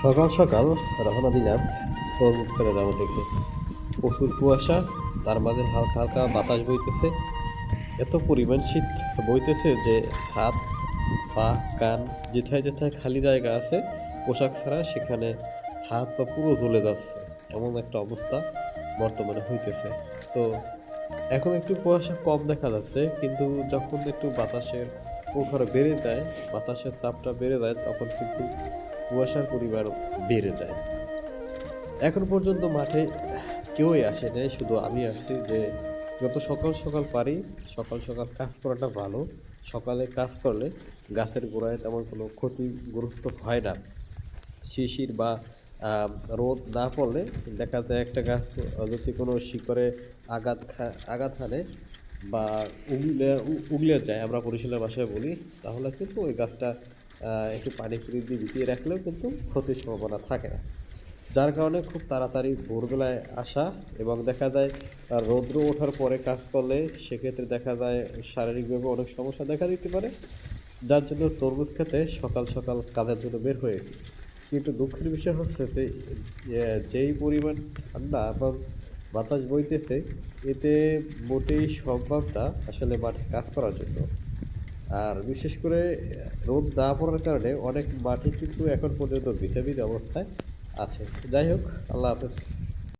সকাল সকাল রওনা দিলাম তরমুজ খেতে যাবো দেখে। প্রচুর কুয়াশা, তার মাঝে হালকা হালকা বাতাস বইতেছে। এত পরিমাণ শীত বইতেছে যে হাত, পা, কান, যেথায় যেথায় খালি জায়গা আছে পোশাক ছাড়া সেখানে হাত পা পুরো জ্বলে যাচ্ছে। এমন একটা অবস্থা বর্তমানে হইতেছে। তো এখন একটু কুয়াশা কম দেখা যাচ্ছে, কিন্তু যখন একটু বাতাসের প্রখর বেড়ে যায়, বাতাসের চাপটা বেড়ে যায়, তখন কিন্তু কুয়াশার পরিমাণ বেড়ে যায়। এখন পর্যন্ত মাঠে কেউই আসে নাই, শুধু আমি আসছি যে যত সকাল সকাল পারি সকাল সকাল কাজ করাটা ভালো। সকালে কাজ করলে গাছের গোড়ায় তেমন কোনো ক্ষতিগ্রস্ত হয় না। শিশির বা আহ, রোদ না পড়লে দেখা যায় একটা গাছ যদি কোনো শিকড়ে আঘাত হানে বা উগলে যায়, আমরা বরিশালের ভাষায় বলি, তাহলে কিন্তু ওই গাছটা একটু পানি পুরি দিয়ে ভিজিয়ে রাখলেও কিন্তু ক্ষতির সম্ভাবনা থাকে না। যার কারণে খুব তাড়াতাড়ি ভোরবেলায় আসা, এবং দেখা যায় রৌদ্র ওঠার পরে কাজ করলে সেক্ষেত্রে দেখা যায় শারীরিকভাবে অনেক সমস্যা দেখা দিতে পারে। যার জন্য তরমুজ খেতে সকাল সকাল কাজের জন্য বের হয়েছি। কিন্তু দুঃখের বিষয় হচ্ছে যে যেই পরিমাণ ঠান্ডা এবং বাতাস বইতেছে, এতে মোটেই সম্ভব না আসলে মাঠে কাজ করার জন্য। আর বিশেষ করে রোদ না পড়ার কারণে অনেক মাটি কিন্তু এখন পর্যন্ত ভিটামিন অবস্থায় আছে। যাই হোক, আল্লাহ হাফেজ।